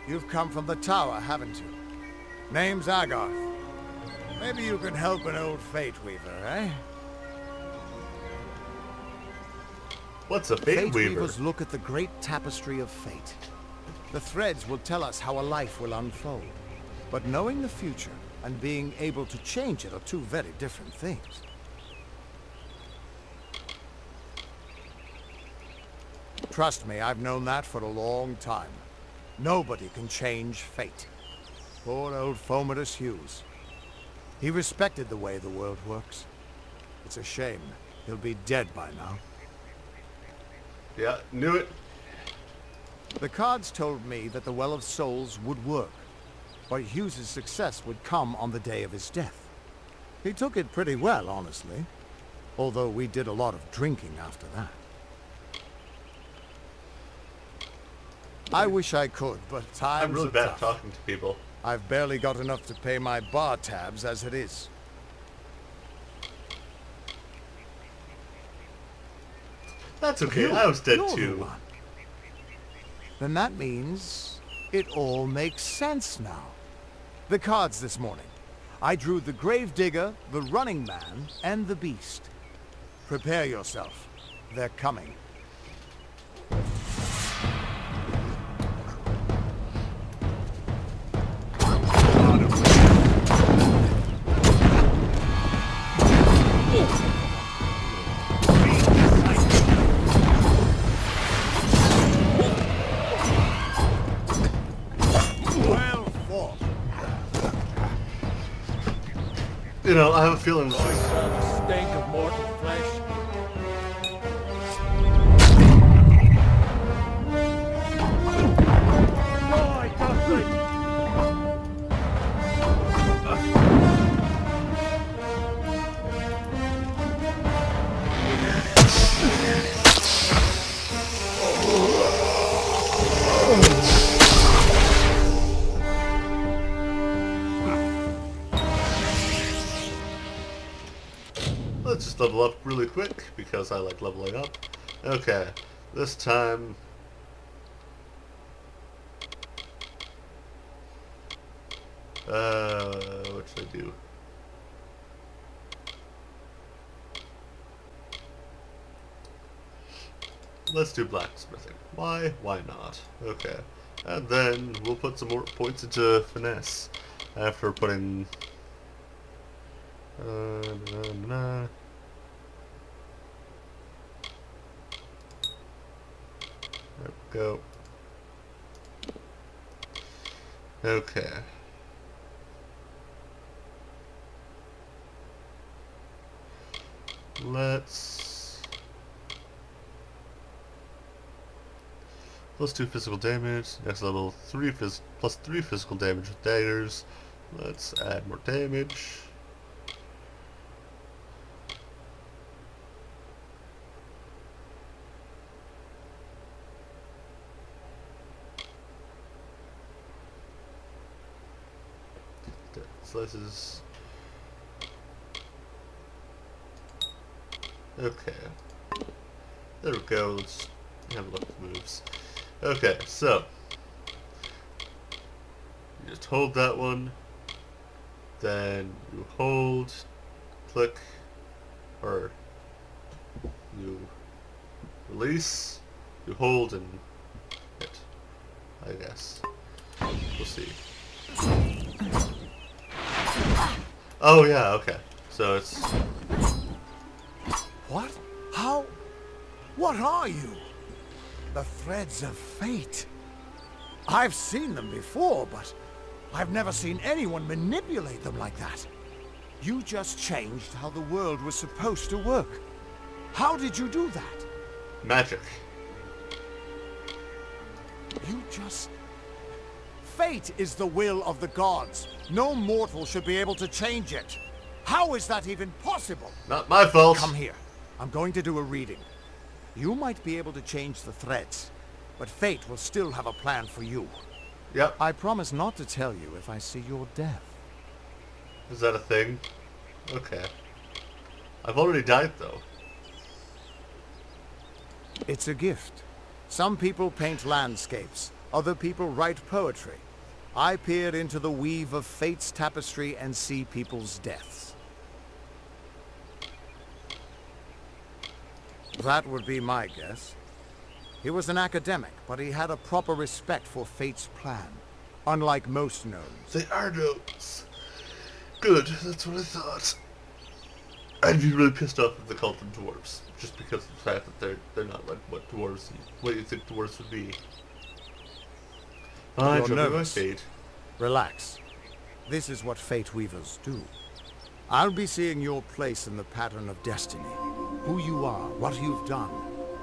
You've come from the tower, haven't you? Name's Agarth. Maybe you can help an old Fate Weaver, eh? What's a Fate Weaver? Weavers look at the great tapestry of fate. The threads will tell us how a life will unfold. But knowing the future and being able to change it are two very different things. Trust me, I've known that for a long time. Nobody can change fate. Poor old Fomadus Hughes. He respected the way the world works. It's a shame. He'll be dead by now. Yeah, knew it. The cards told me that the Well of Souls would work, but Hughes' success would come on the day of his death. He took it pretty well, honestly, although we did a lot of drinking after that. I wish I could, but times I'm really are bad tough. at talking to people. I've barely got enough to pay my bar tabs as it is. That's okay, I was dead You're the too. one. Then that means it all makes sense now. The cards this morning. I drew the Gravedigger, the Running Man, and the Beast. Prepare yourself. They're coming. Well fought. You know, I have a feeling this is... Stink of mortal flesh. Let's just level up really quick, because I like leveling up. Okay, this time... what should I do? Let's do blacksmithing. Why? Why not? Okay. And then we'll put some more points into finesse. After putting... There we go. Okay. Let's +2 physical damage. Next level, plus 3 physical damage with daggers. Let's add more damage. Slices. Okay. There we go. Let's have a look at the moves. Okay, so you just hold that one, then you hold, click, or you release, you hold and hit, I guess. We'll see. Oh yeah, okay. So it's... What? How? What are you? The threads of fate. I've seen them before, but I've never seen anyone manipulate them like that. You just changed how the world was supposed to work. How did you do that? magic. You just... Fate is the will of the gods. No mortal should be able to change it. How is that even possible? Not my fault. Come here. I'm going to do a reading. You might be able to change the threads, but fate will still have a plan for you. Yep. I promise not to tell you if I see your death. Is that a thing? Okay. I've already died, though. It's a gift. Some people paint landscapes. Other people write poetry. I peer into the weave of fate's tapestry and see people's deaths. That would be my guess. He was an academic, but he had a proper respect for fate's plan, unlike most gnomes. They are gnomes. Good, that's what I thought. I'd be really pissed off if they called them dwarves, just because of the fact that they're not like what dwarves, what you think dwarves would be. Fine, You're show me my nervous. fate. Relax. This is what fate weavers do. I'll be seeing your place in the pattern of destiny. Who you are, what you've done,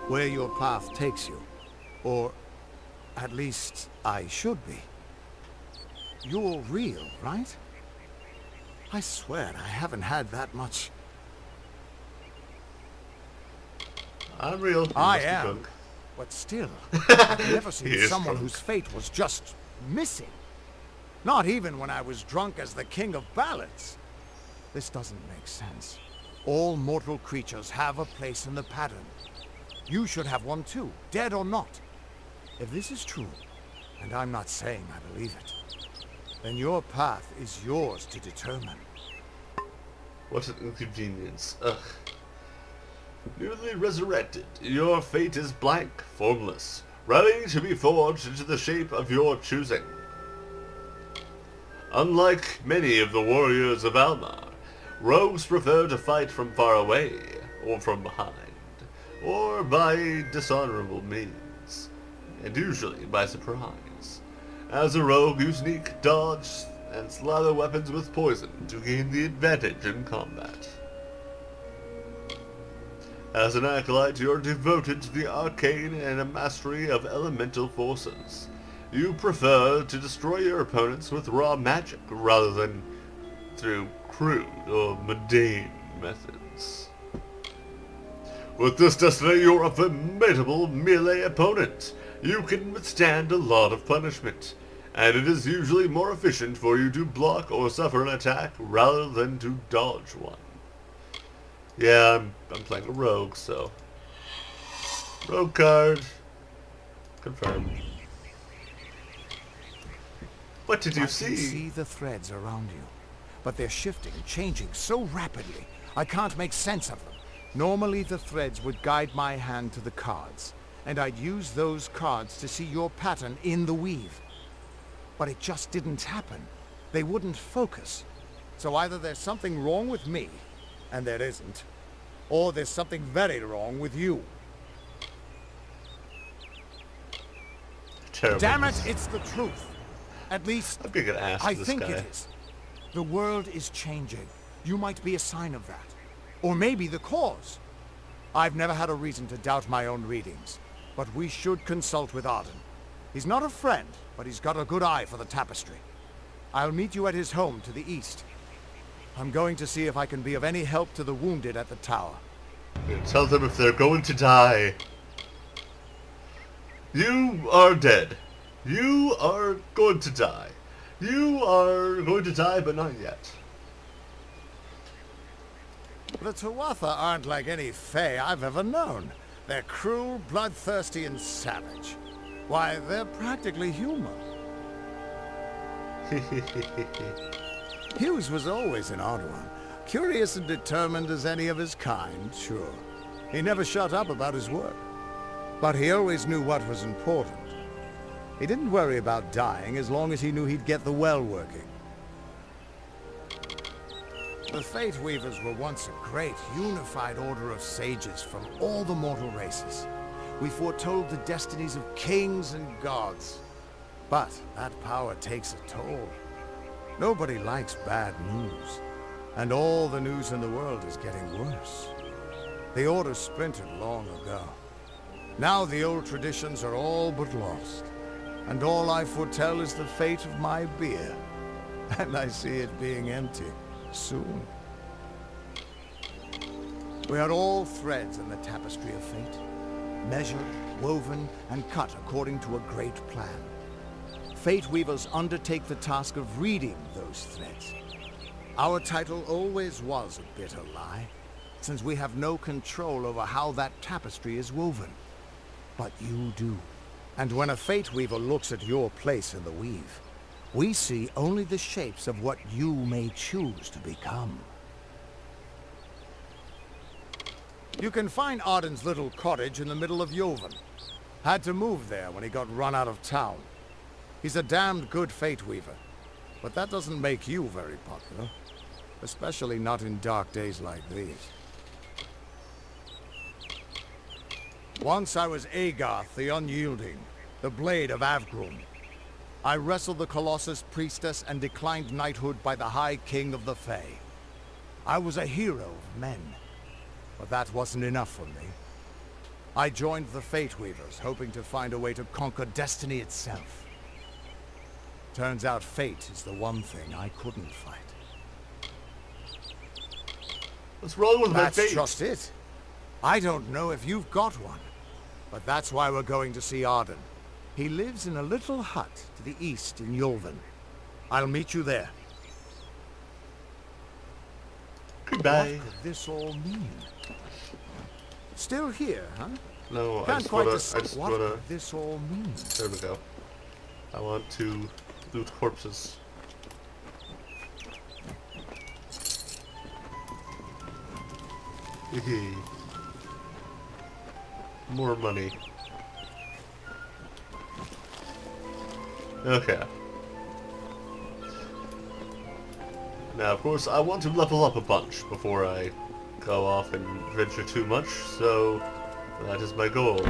where your path takes you. Or, at least, I should be. You're real, right? I swear I haven't had that much. I'm real. You I must be am. drunk. But still, I've never He seen is someone drunk. whose fate was just missing. Not even when I was drunk as the king of ballads. This doesn't make sense. All mortal creatures have a place in the pattern. You should have one too, dead or not. If this is true, and I'm not saying I believe it, then your path is yours to determine. What an inconvenience. Ugh. Newly resurrected, your fate is blank, formless, ready to be forged into the shape of your choosing. Unlike many of the warriors of Almar, rogues prefer to fight from far away, or from behind, or by dishonorable means, and usually by surprise. As a rogue, you sneak, dodge, and slather weapons with poison to gain the advantage in combat. As an acolyte, you're devoted to the arcane and a mastery of elemental forces. You prefer to destroy your opponents with raw magic rather than through crude or mundane methods. With this destiny, you're a formidable melee opponent. You can withstand a lot of punishment, and it is usually more efficient for you to block or suffer an attack rather than to dodge one. Yeah, I'm playing a rogue, so... Rogue card. Confirmed. What did you I see? can see the threads around you, but they're shifting, changing so rapidly, I can't make sense of them. Normally the threads would guide my hand to the cards, and I'd use those cards to see your pattern in the weave. But it just didn't happen. They wouldn't focus. So either there's something wrong with me, and there isn't, or there's something very wrong with you. Terrible. Damn it, it's the truth. At least, I'm gonna get asked I this think guy. it is. The world is changing. You might be a sign of that. Or maybe the cause. I've never had a reason to doubt my own readings, but we should consult with Arden. He's not a friend, but he's got a good eye for the tapestry. I'll meet you at his home to the east. I'm going to see if I can be of any help to the wounded at the tower. I'm gonna tell them if they're going to die. You are dead. You are going to die. You are going to die, but not yet. The Tuatha aren't like any Fae I've ever known. They're cruel, bloodthirsty, and savage. Why, they're practically human. Hughes was always an odd one. Curious and determined as any of his kind, sure. He never shut up about his work. But he always knew what was important. He didn't worry about dying as long as he knew he'd get the well working. The Fate Weavers were once a great, unified order of sages from all the mortal races. We foretold the destinies of kings and gods. But that power takes a toll. Nobody likes bad news. And all the news in the world is getting worse. The Order splintered long ago. Now the old traditions are all but lost. And all I foretell is the fate of my beer. And I see it being empty soon. We are all threads in the tapestry of fate. Measured, woven, and cut according to a great plan. Fate Weavers undertake the task of reading those threads. Our title always was a bitter lie, since we have no control over how that tapestry is woven. But you do. And when a Fate Weaver looks at your place in the weave, we see only the shapes of what you may choose to become. You can find Arden's little cottage in the middle of Yulven. Had to move there when he got run out of town. He's a damned good Fate Weaver, but that doesn't make you very popular. Especially not in dark days like these. Once I was Agarth the Unyielding, the Blade of Avgrum. I wrestled the Colossus Priestess and declined knighthood by the High King of the Fae. I was a hero of men, but that wasn't enough for me. I joined the Fate Weavers, hoping to find a way to conquer destiny itself. Turns out fate is the one thing I couldn't fight. What's wrong with my That's fate? just it. I don't know if you've got one, but that's why we're going to see Arden. He lives in a little hut to the east in Yulven. I'll meet you there. Goodbye. What could this all mean? Still here, huh? No, I Can't just quite wanna, decide what could this all mean. there we go. I want to loot corpses. Hehe. More money. Okay. Now, of course, I want to level up a bunch before I go off and venture too much, so that is my goal.